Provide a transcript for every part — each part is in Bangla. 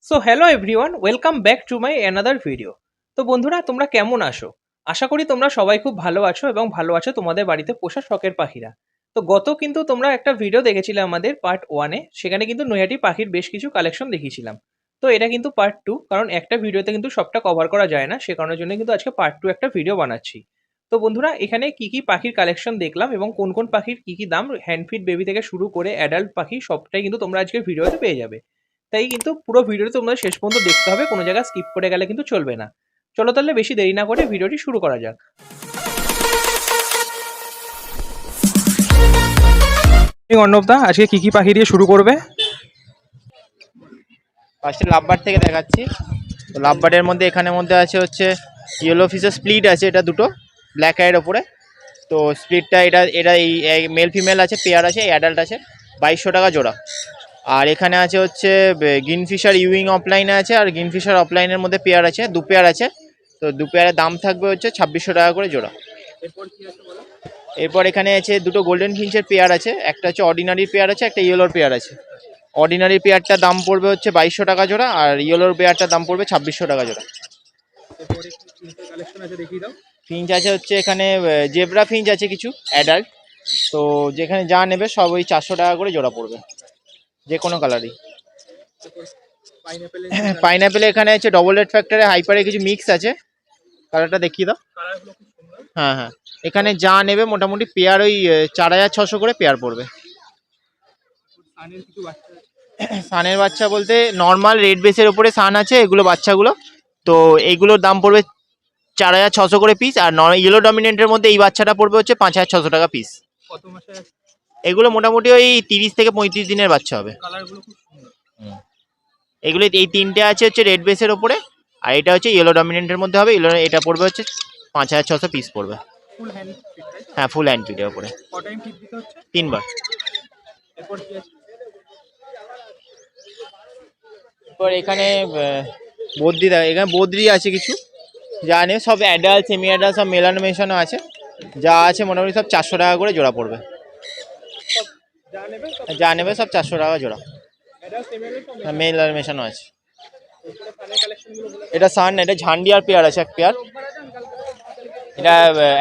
So hello everyone, welcome back to my another video. তো বন্ধুরা, তোমরা কেমন আছো? আশা করি তোমরা সবাই খুব ভালো আছো এবং ভালো আছো তোমাদের বাড়িতে পোষা শখের পাখিরা। তো কিন্তু তোমরা একটা ভিডিও দেখেছিলে আমাদের পার্ট 1-এ, সেখানে কিন্তু নৈহাটি পাখির বেশ কিছু কালেকশন দেখিয়েছিলাম। তো এটা কিন্তু পার্ট 2, কারণ একটা ভিডিওতে কিন্তু সবটা কভার করা যায় না, সে কারণের জন্য কিন্তু আজকে পার্ট 2 একটা ভিডিও বানাচ্ছি। তো বন্ধুরা, এখানে কি কি পাখির কালেকশন দেখলাম এবং কোন কোন পাখির কি কি দাম, হ্যান্ডফিড বেবি থেকে শুরু করে অ্যাডাল্ট পাখি সবটাই কিন্তু তোমরা আজকের ভিডিওতে পেয়ে যাবে। তাই কিন্তু পুরো ভিডিওটা তোমাদের শেষ পর্যন্ত দেখতে হবে, কোনো জায়গায় স্কিপ করে গেলে কিন্তু চলবে না। চলো তাহলে বেশি দেরি না করে ভিডিওটি শুরু করা যাক। অর্ণবদা, আজকে কি কি পাখি দিয়ে শুরু করবে? ফার্স্টে লাভবার্ড থেকে দেখাচ্ছি। তো লাভবার্ডের মধ্যে এখানের মধ্যে আছে হচ্ছে ইয়েলো ফিশের স্প্লিট আছে, এটা দুটো ব্ল্যাক আইয়ের ওপরে। তো স্প্লিটটা এটা এটা এই মেল ফিমেল আছে, পেয়ার আছে, অ্যাডাল্ট আছে, 2200 টাকা জোড়া। আর এখানে আছে হচ্ছে গ্রিনফিশার ইউইং অফলাইনে আছে, আর গ্রিনফিশার অফলাইনের মধ্যে পেয়ার আছে, দু পেয়ার আছে। তো দু পেয়ারের দাম থাকবে হচ্ছে 2600 টাকা করে জোড়া। এরপর এখানে আছে দুটো গোল্ডেন ফিঞ্চের পেয়ার আছে, একটা হচ্ছে অর্ডিনারি পেয়ার আছে, একটা ইয়েলোর পেয়ার আছে। অর্ডিনারি পেয়ারটার দাম পড়বে হচ্ছে 2200 টাকা জোড়া, আর ইয়েলোর পেয়ারটার দাম পড়বে 2600 টাকা জোড়া। ফিঞ্চ আছে হচ্ছে এখানে জেব্রা ফিঞ্চ আছে কিছু অ্যাডাল্ট। তো যেখানে যা নেবে সব ওই 400 টাকা করে জোড়া পড়বে, যে কোনো কালারই। পাইনঅ্যাপেলে এখানে আছে ডবল রেড ফ্যাক্টরে হাইপারে কিছু মিক্স আছে, কালারটা দেখিয়ে দাও। হ্যাঁ হ্যাঁ, এখানে যা নেবে মোটামুটি পেয়ার ওই 4600 করে পেয়ার পড়বে। সানের বাচ্চা বলতে নর্মাল রেড বেসের উপরে সান আছে, এগুলো বাচ্চাগুলো। তো এইগুলোর দাম পড়বে 4600 করে পিস, আর ইয়েলো ডমিনেন্টের মধ্যে এই বাচ্চাটা পড়বে হচ্ছে 5600 টাকা পিস। এগুলো মোটামুটি ওই 30 থেকে 35 দিনের বাচ্চা হবে। এগুলো এই তিনটে আছে হচ্ছে রেড বেসের ওপরে, আর এটা হচ্ছে ইয়েলো ডমিনেন্টের মধ্যে হবে। এটা পড়বে হচ্ছে 5600 পিস পড়বে। হ্যাঁ, ফুল হ্যান্ড ফিডের ওপরে 3 বার। এরপর এখানে বদ্রি আছে কিছু, যা নেই সব অ্যাডাল্ট সেমি অ্যাডাল্ট সব মেলানো মেশানো আছে। যা আছে মোটামুটি সব 400 টাকা করে জোড়া পড়বে। যা নেবে সব 400 টাকা জোড়া, মেলানো মেশানো আছে। এটা সান, এটা ঝান্ডিয়ার পেয়ার আছে এক পেয়ার। এটা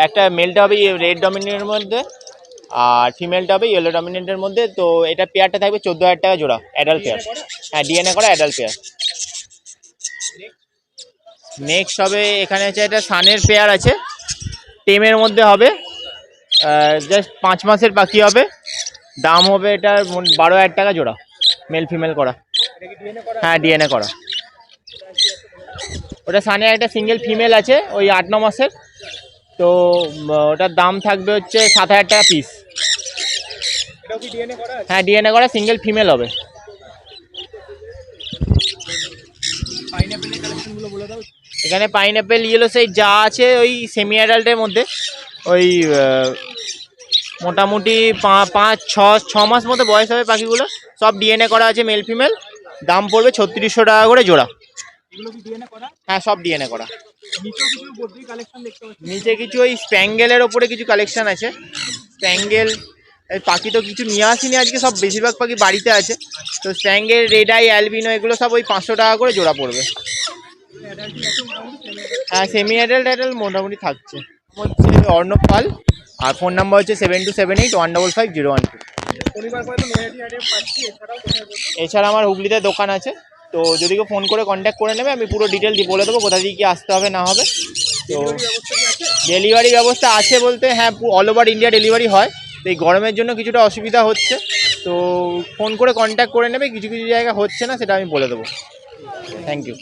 একটা মেলটা হবে রেড ডমিনেন্টের মধ্যে, আর ফিমেলটা হবে ইয়েলো ডমিনেন্টের মধ্যে। তো এটা পেয়ারটা থাকবে 14,000 টাকা জোড়া, অ্যাডাল্ট পেয়ার। হ্যাঁ, ডিএনএ করা অ্যাডাল্ট পেয়ার। নেক্সট হবে এখানে আছে একটা সানের পেয়ার আছে, টেমের মধ্যে হবে, জাস্ট 5 মাসের পাখি হবে। দাম হবে এটা 12,000 টাকা জোড়া, মেল ফিমেল করা। হ্যাঁ, ডিএনএ করা। ওটা সানের একটা সিঙ্গেল ফিমেল আছে ওই 8-9 মাসের। তো ওটার দাম থাকবে হচ্ছে 7,000 টাকা পিস। হ্যাঁ, ডিএনএ করা সিঙ্গেল ফিমেল হবে। এখানে পাইনঅ্যাপেল ইয়েলো সাইড যা আছে ওই সেমি অ্যাডাল্টের মধ্যে, ওই মোটামুটি 5-6 মাস মতো বয়স হবে পাখিগুলো। সব ডিএনএ করা আছে মেল ফিমেল। দাম পড়বে 3600 টাকা করে জোড়া। হ্যাঁ, সব ডিএনএ করা। নিচে কিছু ওই স্প্যাঙ্গেলের ওপরে কিছু কালেকশন আছে। স্প্যাঙ্গেল পাখি তো কিছু নিয়ে আসিনি আজকে, সব বেশিরভাগ পাখি বাড়িতে আছে। তো স্প্যাঙ্গেল, রেড আই, অ্যালবিনো এগুলো সব ওই 500 টাকা করে জোড়া পড়বে। হ্যাঁ, সেমি অ্যাডাল্ট মোটামুটি থাকছে। হচ্ছে অর্ণব পাল, আর ফোন নাম্বার হচ্ছে 7278155012। এছাড়া আমার হুগলিতে দোকান আছে, তো যদি কেউ ফোন করে কন্ট্যাক্ট করে নেবে, আমি পুরো ডিটেল বলে দেবো কোথা দিয়ে কি আসতে হবে না হবে। তো ডেলিভারি ব্যবস্থা আছে বলতে, হ্যাঁ, অল ওভার ইন্ডিয়া ডেলিভারি হয়। তো এই গরমের জন্য কিছুটা অসুবিধা হচ্ছে, তো ফোন করে কন্ট্যাক্ট করে নেবে। কিছু কিছু জায়গা হচ্ছে না, সেটা আমি বলে দেবো। Thank you.